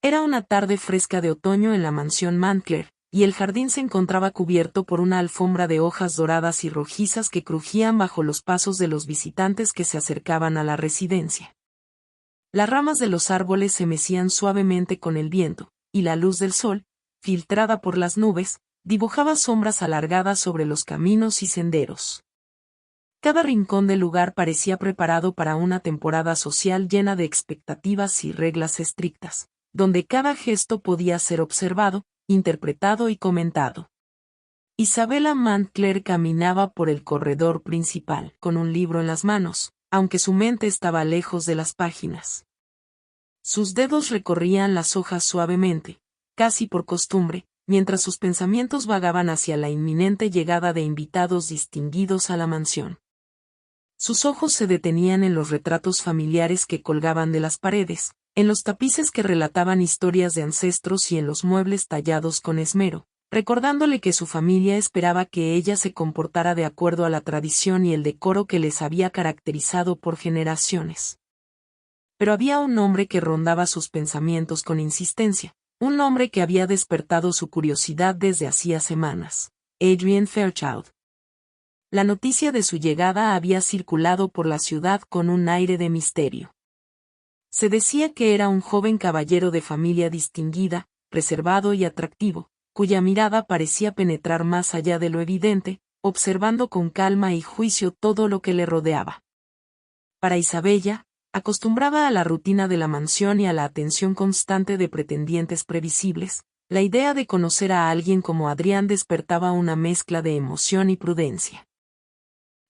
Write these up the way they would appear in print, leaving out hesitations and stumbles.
Era una tarde fresca de otoño en la mansión Mantler, y el jardín se encontraba cubierto por una alfombra de hojas doradas y rojizas que crujían bajo los pasos de los visitantes que se acercaban a la residencia. Las ramas de los árboles se mecían suavemente con el viento, y la luz del sol, filtrada por las nubes, dibujaba sombras alargadas sobre los caminos y senderos. Cada rincón del lugar parecía preparado para una temporada social llena de expectativas y reglas estrictas, donde cada gesto podía ser observado, interpretado y comentado. Isabella Mantler caminaba por el corredor principal, con un libro en las manos, aunque su mente estaba lejos de las páginas. Sus dedos recorrían las hojas suavemente, casi por costumbre, mientras sus pensamientos vagaban hacia la inminente llegada de invitados distinguidos a la mansión. Sus ojos se detenían en los retratos familiares que colgaban de las paredes, en los tapices que relataban historias de ancestros y en los muebles tallados con esmero, recordándole que su familia esperaba que ella se comportara de acuerdo a la tradición y el decoro que les había caracterizado por generaciones. Pero había un nombre que rondaba sus pensamientos con insistencia, un nombre que había despertado su curiosidad desde hacía semanas: Adrian Fairchild. La noticia de su llegada había circulado por la ciudad con un aire de misterio. Se decía que era un joven caballero de familia distinguida, reservado y atractivo, cuya mirada parecía penetrar más allá de lo evidente, observando con calma y juicio todo lo que le rodeaba. Para Isabella, acostumbrada a la rutina de la mansión y a la atención constante de pretendientes previsibles, la idea de conocer a alguien como Adrián despertaba una mezcla de emoción y prudencia.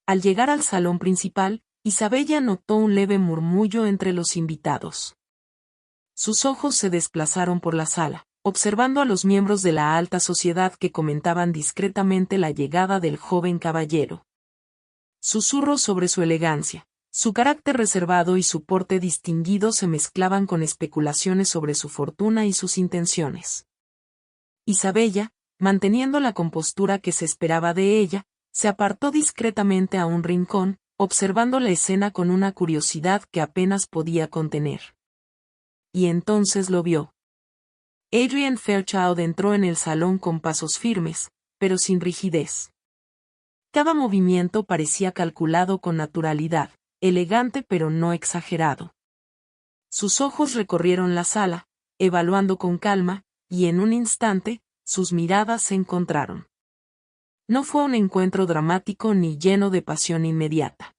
Al llegar al salón principal, Isabella notó un leve murmullo entre los invitados. Sus ojos se desplazaron por la sala, observando a los miembros de la alta sociedad que comentaban discretamente la llegada del joven caballero. Susurros sobre su elegancia, su carácter reservado y su porte distinguido se mezclaban con especulaciones sobre su fortuna y sus intenciones. Isabella, manteniendo la compostura que se esperaba de ella, se apartó discretamente a un rincón, observando la escena con una curiosidad que apenas podía contener. Y entonces lo vio. Adrian Fairchild entró en el salón con pasos firmes, pero sin rigidez. Cada movimiento parecía calculado con naturalidad, elegante pero no exagerado. Sus ojos recorrieron la sala, evaluando con calma, y en un instante, sus miradas se encontraron. No fue un encuentro dramático ni lleno de pasión inmediata.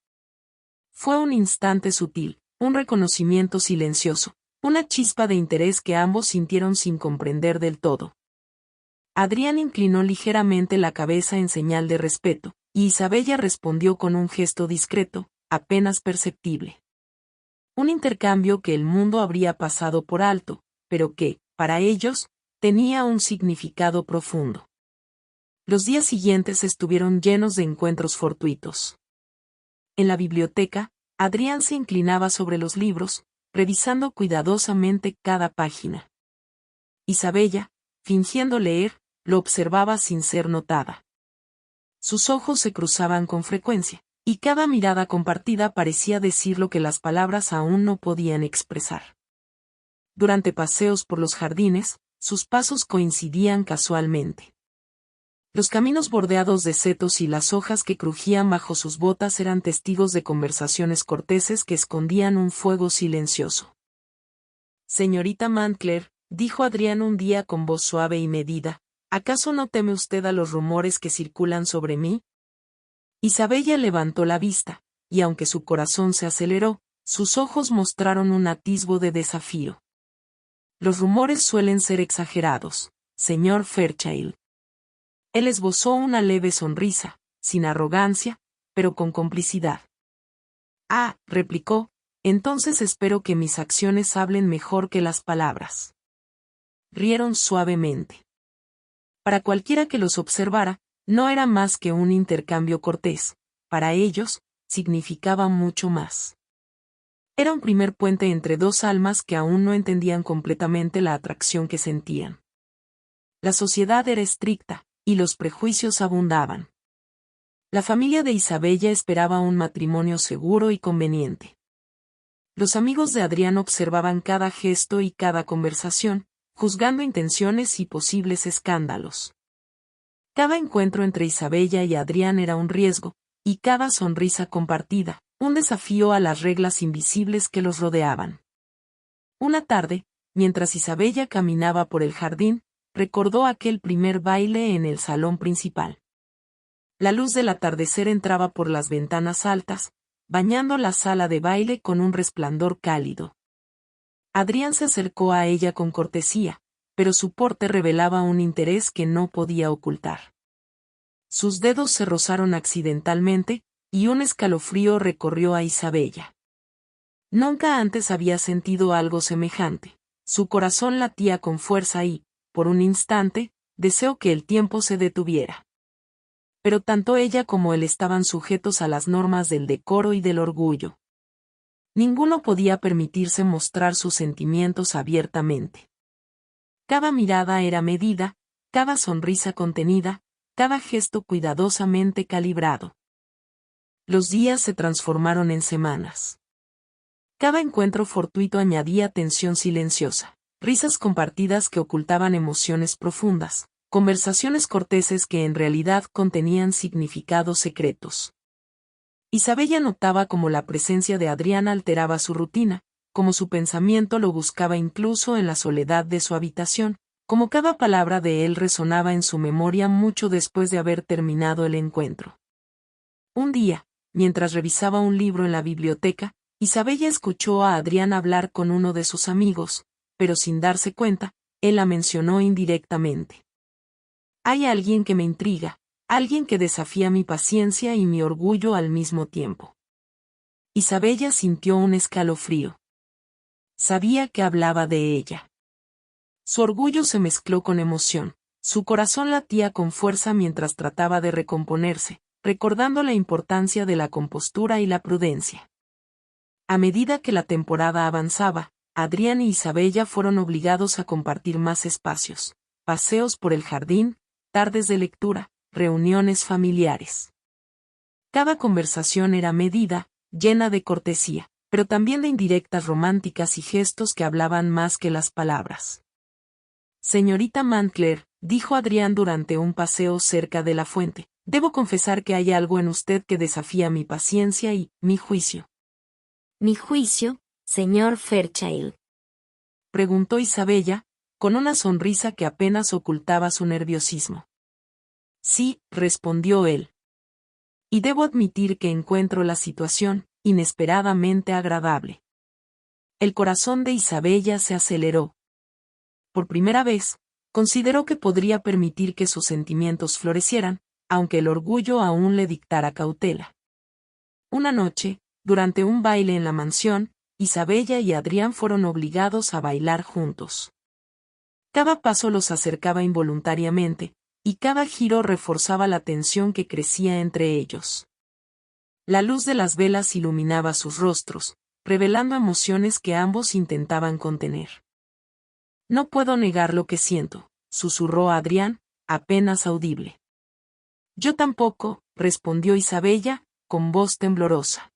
Fue un instante sutil, un reconocimiento silencioso, una chispa de interés que ambos sintieron sin comprender del todo. Adrián inclinó ligeramente la cabeza en señal de respeto, y Isabella respondió con un gesto discreto, apenas perceptible. Un intercambio que el mundo habría pasado por alto, pero que, para ellos, tenía un significado profundo. Los días siguientes estuvieron llenos de encuentros fortuitos. En la biblioteca, Adrián se inclinaba sobre los libros, revisando cuidadosamente cada página. Isabella, fingiendo leer, lo observaba sin ser notada. Sus ojos se cruzaban con frecuencia, y cada mirada compartida parecía decir lo que las palabras aún no podían expresar. Durante paseos por los jardines, sus pasos coincidían casualmente. Los caminos bordeados de setos y las hojas que crujían bajo sus botas eran testigos de conversaciones corteses que escondían un fuego silencioso. «Señorita Mantler», dijo Adrián un día con voz suave y medida, «¿acaso no teme usted a los rumores que circulan sobre mí?» Isabella levantó la vista, y aunque su corazón se aceleró, sus ojos mostraron un atisbo de desafío. «Los rumores suelen ser exagerados, señor Fairchild». Él esbozó una leve sonrisa, sin arrogancia, pero con complicidad. «Ah», replicó, «entonces espero que mis acciones hablen mejor que las palabras». Rieron suavemente. Para cualquiera que los observara, no era más que un intercambio cortés, para ellos, significaba mucho más. Era un primer puente entre dos almas que aún no entendían completamente la atracción que sentían. La sociedad era estricta, y los prejuicios abundaban. La familia de Isabella esperaba un matrimonio seguro y conveniente. Los amigos de Adrián observaban cada gesto y cada conversación, juzgando intenciones y posibles escándalos. Cada encuentro entre Isabella y Adrián era un riesgo, y cada sonrisa compartida, un desafío a las reglas invisibles que los rodeaban. Una tarde, mientras Isabella caminaba por el jardín, recordó aquel primer baile en el salón principal. La luz del atardecer entraba por las ventanas altas, bañando la sala de baile con un resplandor cálido. Adrián se acercó a ella con cortesía, pero su porte revelaba un interés que no podía ocultar. Sus dedos se rozaron accidentalmente, y un escalofrío recorrió a Isabella. Nunca antes había sentido algo semejante. Su corazón latía con fuerza y, por un instante, deseó que el tiempo se detuviera. Pero tanto ella como él estaban sujetos a las normas del decoro y del orgullo. Ninguno podía permitirse mostrar sus sentimientos abiertamente. Cada mirada era medida, cada sonrisa contenida, cada gesto cuidadosamente calibrado. Los días se transformaron en semanas. Cada encuentro fortuito añadía tensión silenciosa, risas compartidas que ocultaban emociones profundas, conversaciones corteses que en realidad contenían significados secretos. Isabella notaba cómo la presencia de Adrián alteraba su rutina, cómo su pensamiento lo buscaba incluso en la soledad de su habitación, como cada palabra de él resonaba en su memoria mucho después de haber terminado el encuentro. Un día, mientras revisaba un libro en la biblioteca, Isabella escuchó a Adrián hablar con uno de sus amigos, pero sin darse cuenta, él la mencionó indirectamente. Hay alguien que me intriga, alguien que desafía mi paciencia y mi orgullo al mismo tiempo. Isabella sintió un escalofrío. Sabía que hablaba de ella. Su orgullo se mezcló con emoción, su corazón latía con fuerza mientras trataba de recomponerse, recordando la importancia de la compostura y la prudencia. A medida que la temporada avanzaba, Adrián y Isabella fueron obligados a compartir más espacios, paseos por el jardín, tardes de lectura, reuniones familiares. Cada conversación era medida, llena de cortesía, pero también de indirectas románticas y gestos que hablaban más que las palabras. Señorita Mantler, dijo Adrián durante un paseo cerca de la fuente, debo confesar que hay algo en usted que desafía mi paciencia y mi juicio. ¿Mi juicio, señor Fairchild?, preguntó Isabella, con una sonrisa que apenas ocultaba su nerviosismo. Sí, respondió él. Y debo admitir que encuentro la situación inesperadamente agradable. El corazón de Isabella se aceleró. Por primera vez, consideró que podría permitir que sus sentimientos florecieran, aunque el orgullo aún le dictara cautela. Una noche, durante un baile en la mansión, Isabella y Adrián fueron obligados a bailar juntos. Cada paso los acercaba involuntariamente, y cada giro reforzaba la tensión que crecía entre ellos. La luz de las velas iluminaba sus rostros, revelando emociones que ambos intentaban contener. No puedo negar lo que siento, susurró Adrián, apenas audible. Yo tampoco, respondió Isabella, con voz temblorosa.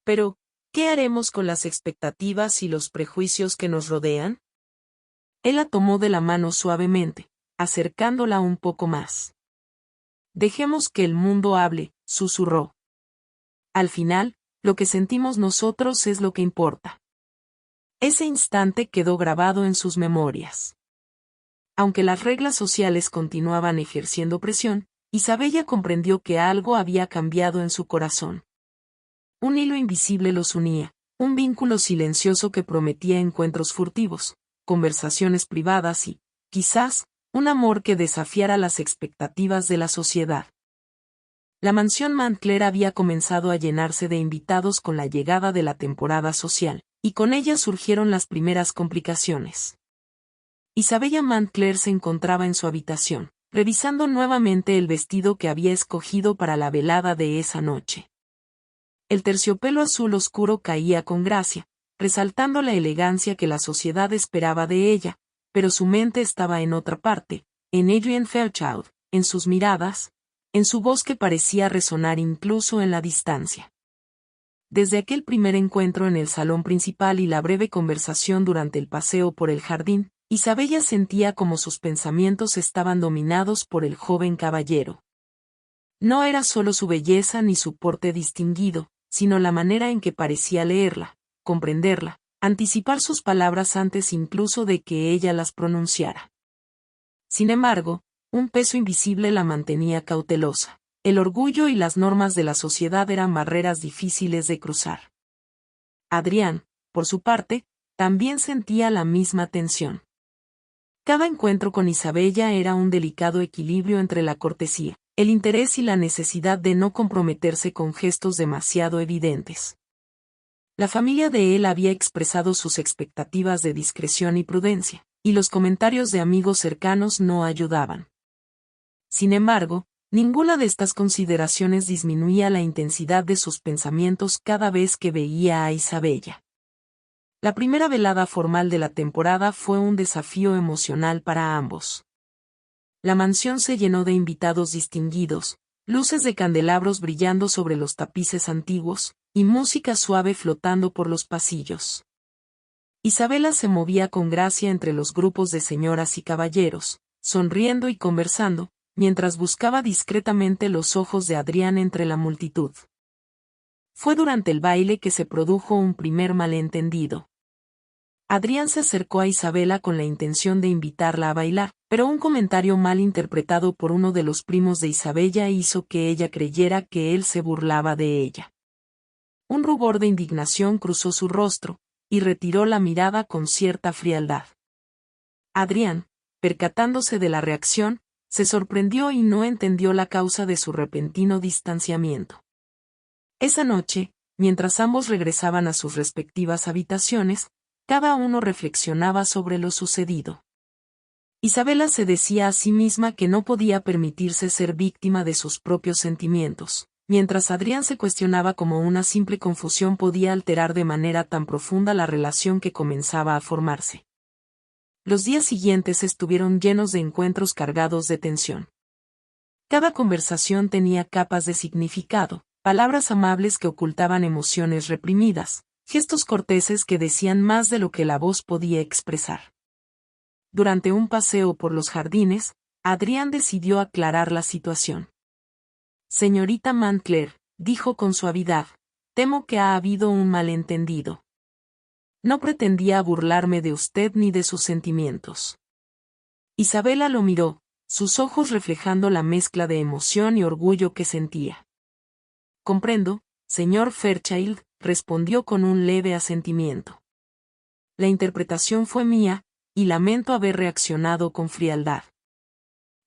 Pero, ¿qué haremos con las expectativas y los prejuicios que nos rodean? Él la tomó de la mano suavemente, acercándola un poco más. Dejemos que el mundo hable, susurró. Al final, lo que sentimos nosotros es lo que importa. Ese instante quedó grabado en sus memorias. Aunque las reglas sociales continuaban ejerciendo presión, Isabella comprendió que algo había cambiado en su corazón. Un hilo invisible los unía, un vínculo silencioso que prometía encuentros furtivos, conversaciones privadas y, quizás, un amor que desafiara las expectativas de la sociedad. La mansión Mantler había comenzado a llenarse de invitados con la llegada de la temporada social, y con ella surgieron las primeras complicaciones. Isabella Mantler se encontraba en su habitación, revisando nuevamente el vestido que había escogido para la velada de esa noche. El terciopelo azul oscuro caía con gracia, resaltando la elegancia que la sociedad esperaba de ella, pero su mente estaba en otra parte, en Adrian Fairchild, en sus miradas, en su voz que parecía resonar incluso en la distancia. Desde aquel primer encuentro en el salón principal y la breve conversación durante el paseo por el jardín, Isabella sentía como sus pensamientos estaban dominados por el joven caballero. No era solo su belleza ni su porte distinguido, sino la manera en que parecía leerla, comprenderla, anticipar sus palabras antes incluso de que ella las pronunciara. Sin embargo, un peso invisible la mantenía cautelosa. El orgullo y las normas de la sociedad eran barreras difíciles de cruzar. Adrián, por su parte, también sentía la misma tensión. Cada encuentro con Isabella era un delicado equilibrio entre la cortesía, el interés y la necesidad de no comprometerse con gestos demasiado evidentes. La familia de él había expresado sus expectativas de discreción y prudencia, y los comentarios de amigos cercanos no ayudaban. Sin embargo, ninguna de estas consideraciones disminuía la intensidad de sus pensamientos cada vez que veía a Isabella. La primera velada formal de la temporada fue un desafío emocional para ambos. La mansión se llenó de invitados distinguidos, luces de candelabros brillando sobre los tapices antiguos, y música suave flotando por los pasillos. Isabela se movía con gracia entre los grupos de señoras y caballeros, sonriendo y conversando, mientras buscaba discretamente los ojos de Adrián entre la multitud. Fue durante el baile que se produjo un primer malentendido. Adrián se acercó a Isabela con la intención de invitarla a bailar, pero un comentario mal interpretado por uno de los primos de Isabella hizo que ella creyera que él se burlaba de ella. Un rubor de indignación cruzó su rostro, y retiró la mirada con cierta frialdad. Adrián, percatándose de la reacción, se sorprendió y no entendió la causa de su repentino distanciamiento. Esa noche, mientras ambos regresaban a sus respectivas habitaciones, cada uno reflexionaba sobre lo sucedido. Isabela se decía a sí misma que no podía permitirse ser víctima de sus propios sentimientos, mientras Adrián se cuestionaba cómo una simple confusión podía alterar de manera tan profunda la relación que comenzaba a formarse. Los días siguientes estuvieron llenos de encuentros cargados de tensión. Cada conversación tenía capas de significado, palabras amables que ocultaban emociones reprimidas, gestos corteses que decían más de lo que la voz podía expresar. Durante un paseo por los jardines, Adrián decidió aclarar la situación. «Señorita Mantler», dijo con suavidad, «temo que ha habido un malentendido. No pretendía burlarme de usted ni de sus sentimientos». Isabela lo miró, sus ojos reflejando la mezcla de emoción y orgullo que sentía. «Comprendo, señor Fairchild», respondió con un leve asentimiento. «La interpretación fue mía, y lamento haber reaccionado con frialdad».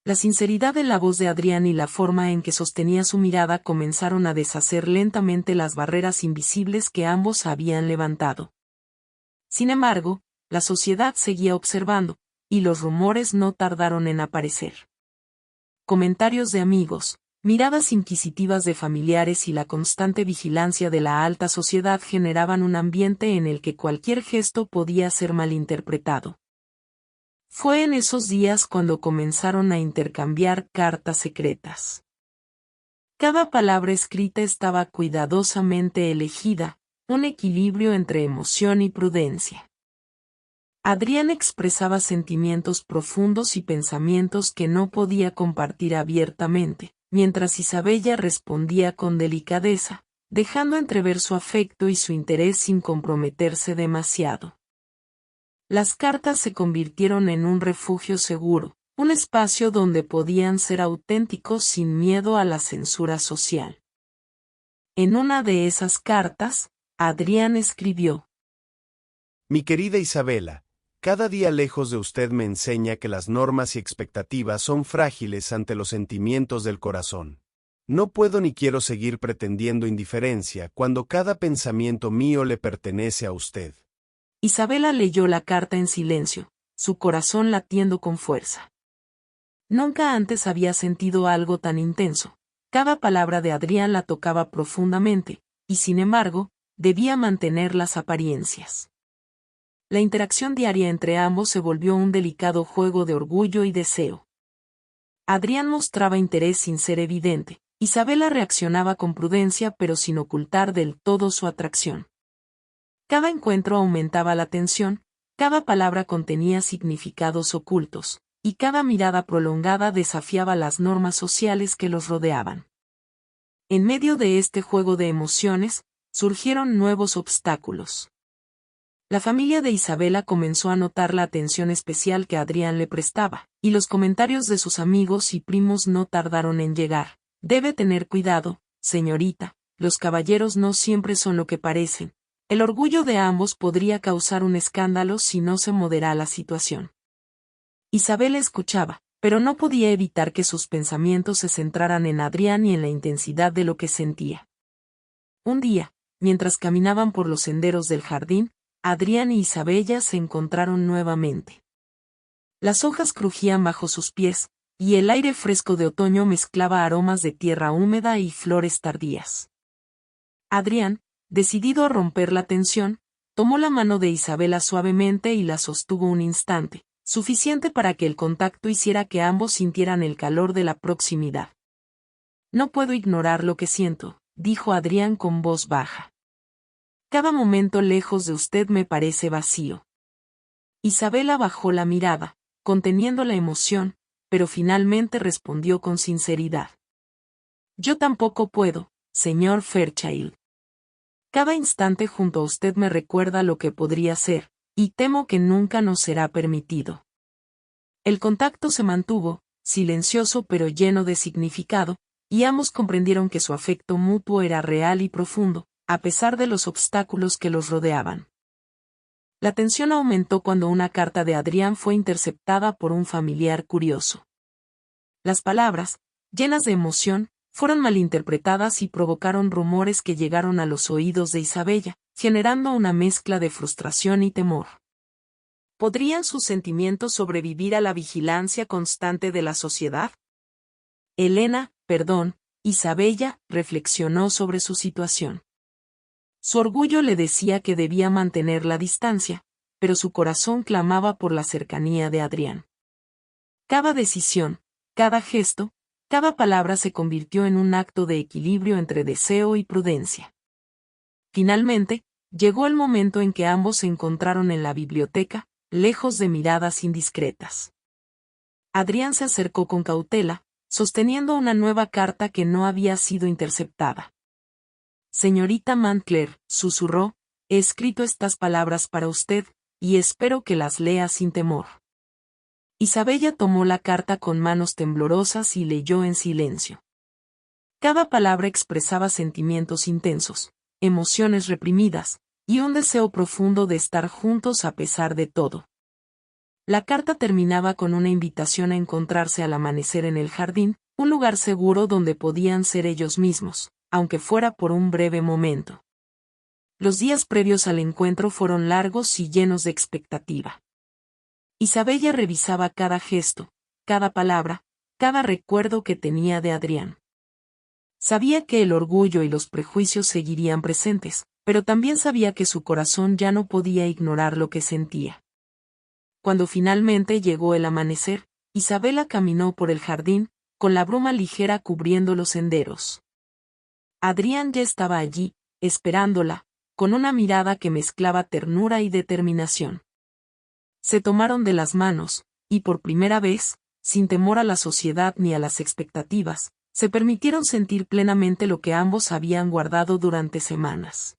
La sinceridad en la voz de Adrián y la forma en que sostenía su mirada comenzaron a deshacer lentamente las barreras invisibles que ambos habían levantado. Sin embargo, la sociedad seguía observando, y los rumores no tardaron en aparecer. Comentarios de amigos, miradas inquisitivas de familiares y la constante vigilancia de la alta sociedad generaban un ambiente en el que cualquier gesto podía ser malinterpretado. Fue en esos días cuando comenzaron a intercambiar cartas secretas. Cada palabra escrita estaba cuidadosamente elegida, un equilibrio entre emoción y prudencia. Adrián expresaba sentimientos profundos y pensamientos que no podía compartir abiertamente, mientras Isabella respondía con delicadeza, dejando entrever su afecto y su interés sin comprometerse demasiado. Las cartas se convirtieron en un refugio seguro, un espacio donde podían ser auténticos sin miedo a la censura social. En una de esas cartas, Adrián escribió: Mi querida Isabela, cada día lejos de usted me enseña que las normas y expectativas son frágiles ante los sentimientos del corazón. No puedo ni quiero seguir pretendiendo indiferencia cuando cada pensamiento mío le pertenece a usted. Isabela leyó la carta en silencio, su corazón latiendo con fuerza. Nunca antes había sentido algo tan intenso. Cada palabra de Adrián la tocaba profundamente, y sin embargo, debía mantener las apariencias. La interacción diaria entre ambos se volvió un delicado juego de orgullo y deseo. Adrián mostraba interés sin ser evidente, Isabela reaccionaba con prudencia pero sin ocultar del todo su atracción. Cada encuentro aumentaba la tensión, cada palabra contenía significados ocultos, y cada mirada prolongada desafiaba las normas sociales que los rodeaban. En medio de este juego de emociones, surgieron nuevos obstáculos. La familia de Isabela comenzó a notar la atención especial que Adrián le prestaba, y los comentarios de sus amigos y primos no tardaron en llegar. Debe tener cuidado, señorita, los caballeros no siempre son lo que parecen. El orgullo de ambos podría causar un escándalo si no se modera la situación. Isabela escuchaba, pero no podía evitar que sus pensamientos se centraran en Adrián y en la intensidad de lo que sentía. Un día, mientras caminaban por los senderos del jardín, Adrián y Isabella se encontraron nuevamente. Las hojas crujían bajo sus pies, y el aire fresco de otoño mezclaba aromas de tierra húmeda y flores tardías. Adrián, decidido a romper la tensión, tomó la mano de Isabela suavemente y la sostuvo un instante, suficiente para que el contacto hiciera que ambos sintieran el calor de la proximidad. No puedo ignorar lo que siento, dijo Adrián con voz baja. Cada momento lejos de usted me parece vacío. Isabela bajó la mirada, conteniendo la emoción, pero finalmente respondió con sinceridad. Yo tampoco puedo, señor Fairchild. Cada instante junto a usted me recuerda lo que podría ser, y temo que nunca nos será permitido. El contacto se mantuvo, silencioso pero lleno de significado, y ambos comprendieron que su afecto mutuo era real y profundo, a pesar de los obstáculos que los rodeaban. La tensión aumentó cuando una carta de Adrián fue interceptada por un familiar curioso. Las palabras, llenas de emoción, fueron malinterpretadas y provocaron rumores que llegaron a los oídos de Isabella, generando una mezcla de frustración y temor. ¿Podrían sus sentimientos sobrevivir a la vigilancia constante de la sociedad? Isabella reflexionó sobre su situación. Su orgullo le decía que debía mantener la distancia, pero su corazón clamaba por la cercanía de Adrián. Cada decisión, cada gesto, cada palabra se convirtió en un acto de equilibrio entre deseo y prudencia. Finalmente, llegó el momento en que ambos se encontraron en la biblioteca, lejos de miradas indiscretas. Adrián se acercó con cautela, sosteniendo una nueva carta que no había sido interceptada. Señorita Mantcler, susurró, he escrito estas palabras para usted, y espero que las lea sin temor. Isabella tomó la carta con manos temblorosas y leyó en silencio. Cada palabra expresaba sentimientos intensos, emociones reprimidas, y un deseo profundo de estar juntos a pesar de todo. La carta terminaba con una invitación a encontrarse al amanecer en el jardín, un lugar seguro donde podían ser ellos mismos, aunque fuera por un breve momento. Los días previos al encuentro fueron largos y llenos de expectativa. Isabella revisaba cada gesto, cada palabra, cada recuerdo que tenía de Adrián. Sabía que el orgullo y los prejuicios seguirían presentes, pero también sabía que su corazón ya no podía ignorar lo que sentía. Cuando finalmente llegó el amanecer, Isabela caminó por el jardín, con la bruma ligera cubriendo los senderos. Adrián ya estaba allí, esperándola, con una mirada que mezclaba ternura y determinación. Se tomaron de las manos, y por primera vez, sin temor a la sociedad ni a las expectativas, se permitieron sentir plenamente lo que ambos habían guardado durante semanas.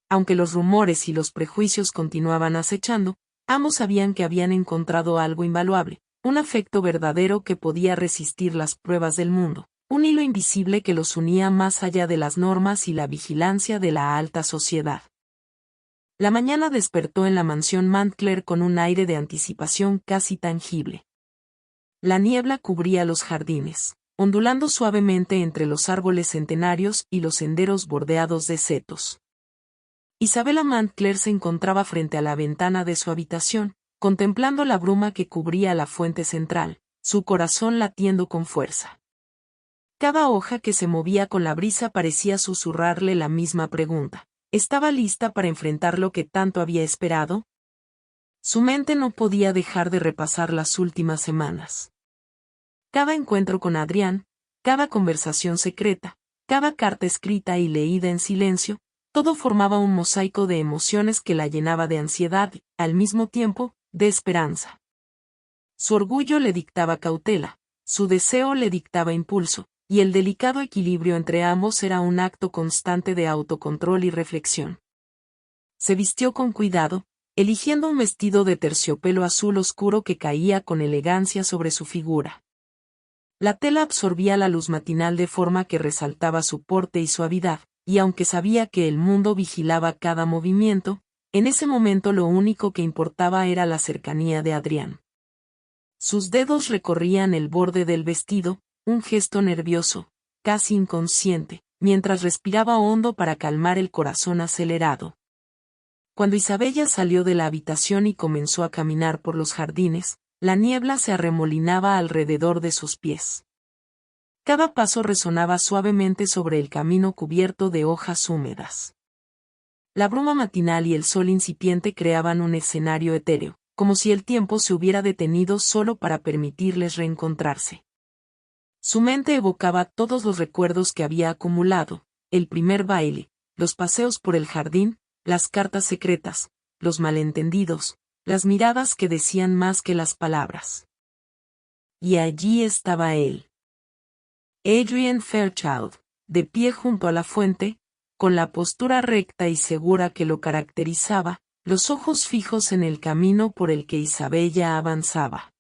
Aunque los rumores y los prejuicios continuaban acechando, ambos sabían que habían encontrado algo invaluable, un afecto verdadero que podía resistir las pruebas del mundo, un hilo invisible que los unía más allá de las normas y la vigilancia de la alta sociedad. La mañana despertó en la mansión Mantcler con un aire de anticipación casi tangible. La niebla cubría los jardines, ondulando suavemente entre los árboles centenarios y los senderos bordeados de setos. Isabela Mantcler se encontraba frente a la ventana de su habitación, contemplando la bruma que cubría la fuente central, su corazón latiendo con fuerza. Cada hoja que se movía con la brisa parecía susurrarle la misma pregunta. ¿Estaba lista para enfrentar lo que tanto había esperado? Su mente no podía dejar de repasar las últimas semanas. Cada encuentro con Adrián, cada conversación secreta, cada carta escrita y leída en silencio, todo formaba un mosaico de emociones que la llenaba de ansiedad y, al mismo tiempo, de esperanza. Su orgullo le dictaba cautela, su deseo le dictaba impulso, y el delicado equilibrio entre ambos era un acto constante de autocontrol y reflexión. Se vistió con cuidado, eligiendo un vestido de terciopelo azul oscuro que caía con elegancia sobre su figura. La tela absorbía la luz matinal de forma que resaltaba su porte y suavidad, y aunque sabía que el mundo vigilaba cada movimiento, en ese momento lo único que importaba era la cercanía de Adrián. Sus dedos recorrían el borde del vestido, un gesto nervioso, casi inconsciente, mientras respiraba hondo para calmar el corazón acelerado. Cuando Isabella salió de la habitación y comenzó a caminar por los jardines, la niebla se arremolinaba alrededor de sus pies. Cada paso resonaba suavemente sobre el camino cubierto de hojas húmedas. La bruma matinal y el sol incipiente creaban un escenario etéreo, como si el tiempo se hubiera detenido solo para permitirles reencontrarse. Su mente evocaba todos los recuerdos que había acumulado, el primer baile, los paseos por el jardín, las cartas secretas, los malentendidos, las miradas que decían más que las palabras. Y allí estaba él. Adrian Fairchild, de pie junto a la fuente, con la postura recta y segura que lo caracterizaba, los ojos fijos en el camino por el que Isabella avanzaba.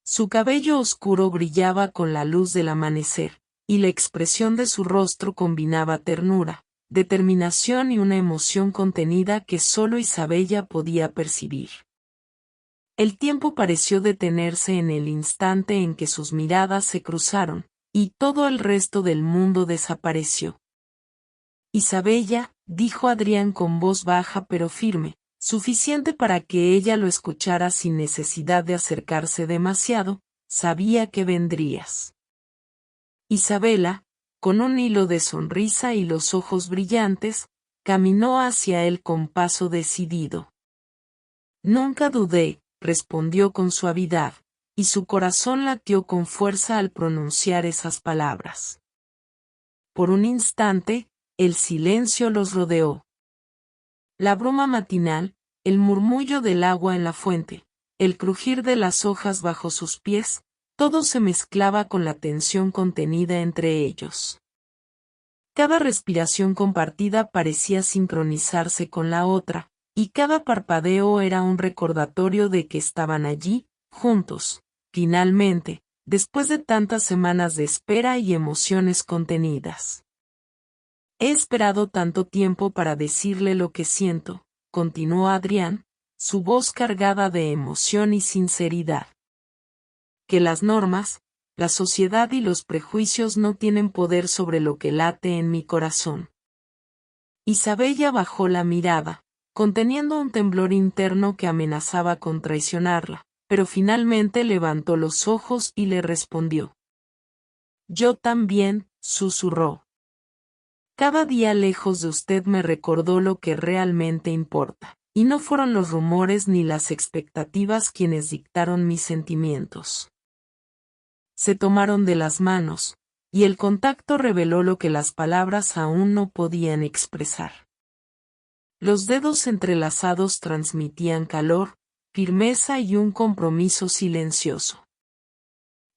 Su cabello oscuro brillaba con la luz del amanecer, y la expresión de su rostro combinaba ternura, determinación y una emoción contenida que solo Isabella podía percibir. El tiempo pareció detenerse en el instante en que sus miradas se cruzaron, y todo el resto del mundo desapareció. Isabella, dijo Adrián con voz baja pero firme, suficiente para que ella lo escuchara sin necesidad de acercarse demasiado, sabía que vendrías. Isabela, con un hilo de sonrisa y los ojos brillantes, caminó hacia él con paso decidido. Nunca dudé, respondió con suavidad, y su corazón latió con fuerza al pronunciar esas palabras. Por un instante, el silencio los rodeó. La bruma matinal, el murmullo del agua en la fuente, el crujir de las hojas bajo sus pies, todo se mezclaba con la tensión contenida entre ellos. Cada respiración compartida parecía sincronizarse con la otra, y cada parpadeo era un recordatorio de que estaban allí, juntos, finalmente, después de tantas semanas de espera y emociones contenidas. He esperado tanto tiempo para decirle lo que siento, continuó Adrián, su voz cargada de emoción y sinceridad. Que las normas, la sociedad y los prejuicios no tienen poder sobre lo que late en mi corazón. Isabella bajó la mirada, conteniendo un temblor interno que amenazaba con traicionarla, pero finalmente levantó los ojos y le respondió. Yo también, susurró. Cada día lejos de usted me recordó lo que realmente importa, y no fueron los rumores ni las expectativas quienes dictaron mis sentimientos. Se tomaron de las manos, y el contacto reveló lo que las palabras aún no podían expresar. Los dedos entrelazados transmitían calor, firmeza y un compromiso silencioso.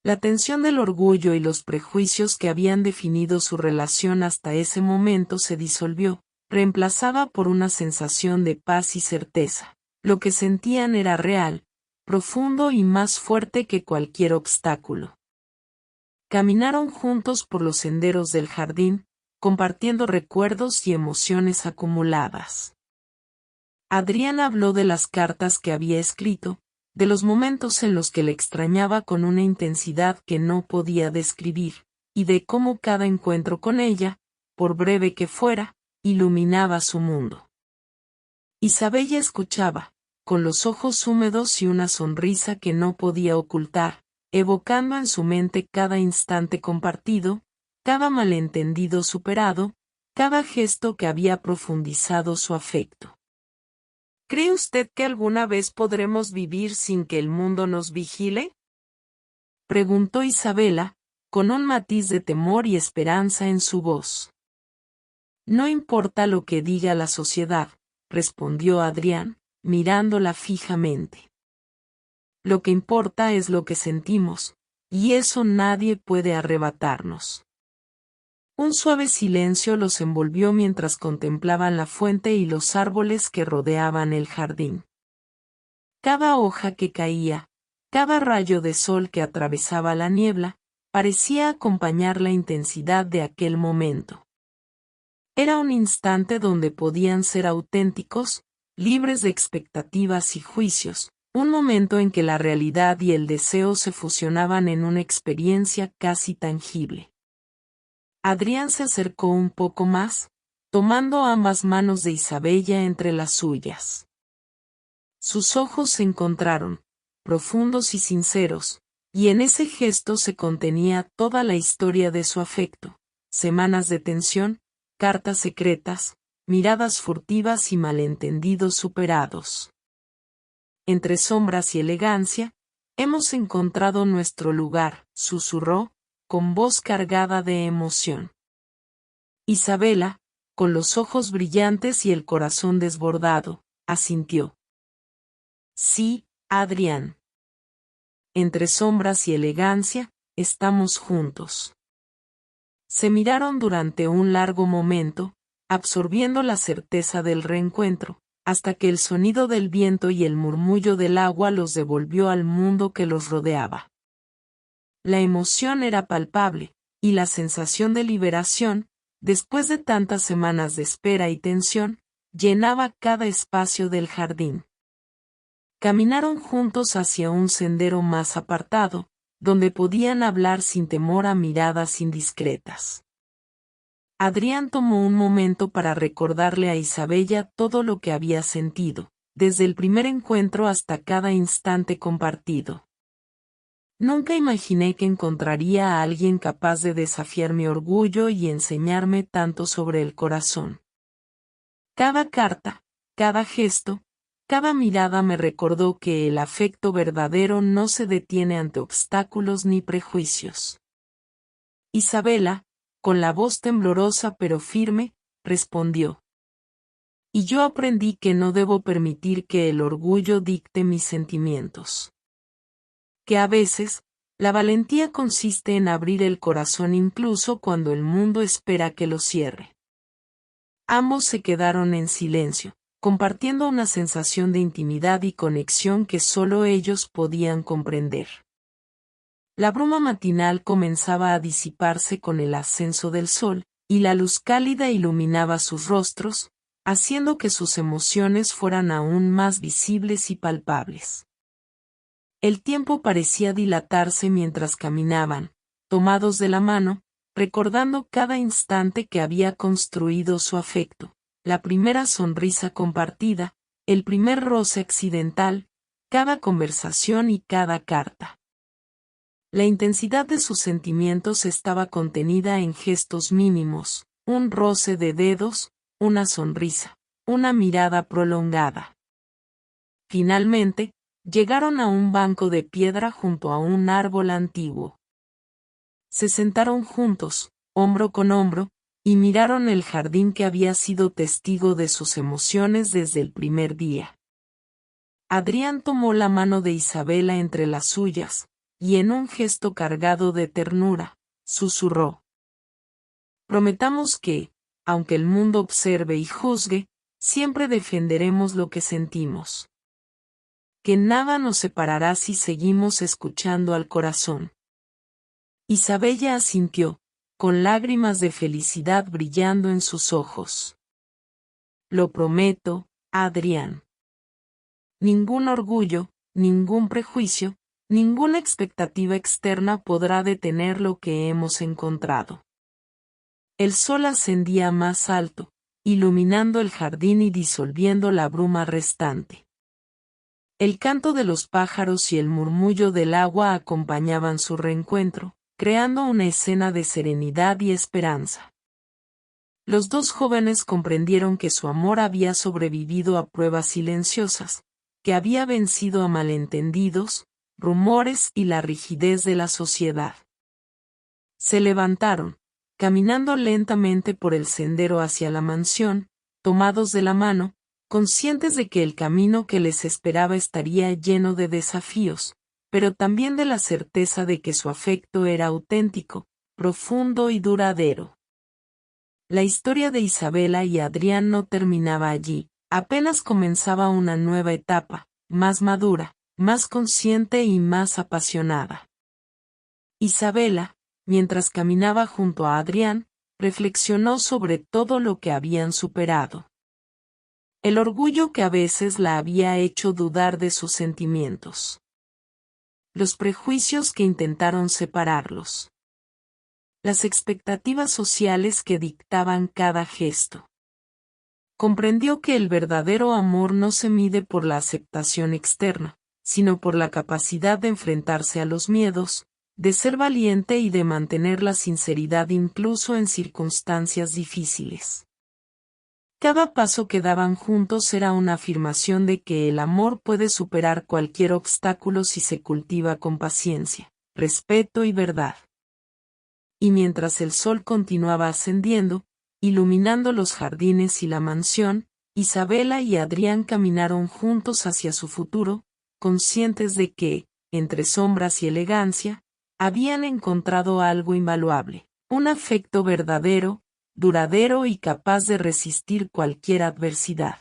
La tensión del orgullo y los prejuicios que habían definido su relación hasta ese momento se disolvió, reemplazada por una sensación de paz y certeza. Lo que sentían era real, profundo y más fuerte que cualquier obstáculo. Caminaron juntos por los senderos del jardín, compartiendo recuerdos y emociones acumuladas. Adrián habló de las cartas que había escrito, de los momentos en los que le extrañaba con una intensidad que no podía describir, y de cómo cada encuentro con ella, por breve que fuera, iluminaba su mundo. Isabella escuchaba, con los ojos húmedos y una sonrisa que no podía ocultar, evocando en su mente cada instante compartido, cada malentendido superado, cada gesto que había profundizado su afecto. ¿Cree usted que alguna vez podremos vivir sin que el mundo nos vigile? Preguntó Isabela, con un matiz de temor y esperanza en su voz. No importa lo que diga la sociedad, respondió Adrián, mirándola fijamente. Lo que importa es lo que sentimos, y eso nadie puede arrebatarnos. Un suave silencio los envolvió mientras contemplaban la fuente y los árboles que rodeaban el jardín. Cada hoja que caía, cada rayo de sol que atravesaba la niebla, parecía acompañar la intensidad de aquel momento. Era un instante donde podían ser auténticos, libres de expectativas y juicios, un momento en que la realidad y el deseo se fusionaban en una experiencia casi tangible. Adrián se acercó un poco más, tomando ambas manos de Isabella entre las suyas. Sus ojos se encontraron, profundos y sinceros, y en ese gesto se contenía toda la historia de su afecto, semanas de tensión, cartas secretas, miradas furtivas y malentendidos superados. Entre sombras y elegancia, hemos encontrado nuestro lugar, susurró, con voz cargada de emoción. Isabela, con los ojos brillantes y el corazón desbordado, asintió. Sí, Adrián. Entre sombras y elegancia, estamos juntos. Se miraron durante un largo momento, absorbiendo la certeza del reencuentro, hasta que el sonido del viento y el murmullo del agua los devolvió al mundo que los rodeaba. La emoción era palpable, y la sensación de liberación, después de tantas semanas de espera y tensión, llenaba cada espacio del jardín. Caminaron juntos hacia un sendero más apartado, donde podían hablar sin temor a miradas indiscretas. Adrián tomó un momento para recordarle a Isabella todo lo que había sentido, desde el primer encuentro hasta cada instante compartido. Nunca imaginé que encontraría a alguien capaz de desafiar mi orgullo y enseñarme tanto sobre el corazón. Cada carta, cada gesto, cada mirada me recordó que el afecto verdadero no se detiene ante obstáculos ni prejuicios. Isabela, con la voz temblorosa pero firme, respondió. Y yo aprendí que no debo permitir que el orgullo dicte mis sentimientos. Que a veces, la valentía consiste en abrir el corazón incluso cuando el mundo espera que lo cierre. Ambos se quedaron en silencio, compartiendo una sensación de intimidad y conexión que solo ellos podían comprender. La bruma matinal comenzaba a disiparse con el ascenso del sol, y la luz cálida iluminaba sus rostros, haciendo que sus emociones fueran aún más visibles y palpables. El tiempo parecía dilatarse mientras caminaban, tomados de la mano, recordando cada instante que había construido su afecto, la primera sonrisa compartida, el primer roce accidental, cada conversación y cada carta. La intensidad de sus sentimientos estaba contenida en gestos mínimos, un roce de dedos, una sonrisa, una mirada prolongada. Finalmente, llegaron a un banco de piedra junto a un árbol antiguo. Se sentaron juntos, hombro con hombro, y miraron el jardín que había sido testigo de sus emociones desde el primer día. Adrián tomó la mano de Isabela entre las suyas, y en un gesto cargado de ternura, susurró. Prometamos que, aunque el mundo observe y juzgue, siempre defenderemos lo que sentimos. Que nada nos separará si seguimos escuchando al corazón. Isabella asintió, con lágrimas de felicidad brillando en sus ojos. Lo prometo, Adrián. Ningún orgullo, ningún prejuicio, ninguna expectativa externa podrá detener lo que hemos encontrado. El sol ascendía más alto, iluminando el jardín y disolviendo la bruma restante. El canto de los pájaros y el murmullo del agua acompañaban su reencuentro, creando una escena de serenidad y esperanza. Los dos jóvenes comprendieron que su amor había sobrevivido a pruebas silenciosas, que había vencido a malentendidos, rumores y la rigidez de la sociedad. Se levantaron, caminando lentamente por el sendero hacia la mansión, tomados de la mano, conscientes de que el camino que les esperaba estaría lleno de desafíos, pero también de la certeza de que su afecto era auténtico, profundo y duradero. La historia de Isabela y Adrián no terminaba allí, apenas comenzaba una nueva etapa, más madura, más consciente y más apasionada. Isabela, mientras caminaba junto a Adrián, reflexionó sobre todo lo que habían superado. El orgullo que a veces la había hecho dudar de sus sentimientos. Los prejuicios que intentaron separarlos. Las expectativas sociales que dictaban cada gesto. Comprendió que el verdadero amor no se mide por la aceptación externa, sino por la capacidad de enfrentarse a los miedos, de ser valiente y de mantener la sinceridad incluso en circunstancias difíciles. Cada paso que daban juntos era una afirmación de que el amor puede superar cualquier obstáculo si se cultiva con paciencia, respeto y verdad. Y mientras el sol continuaba ascendiendo, iluminando los jardines y la mansión, Isabela y Adrián caminaron juntos hacia su futuro, conscientes de que, entre sombras y elegancia, habían encontrado algo invaluable, un afecto verdadero, duradero y capaz de resistir cualquier adversidad.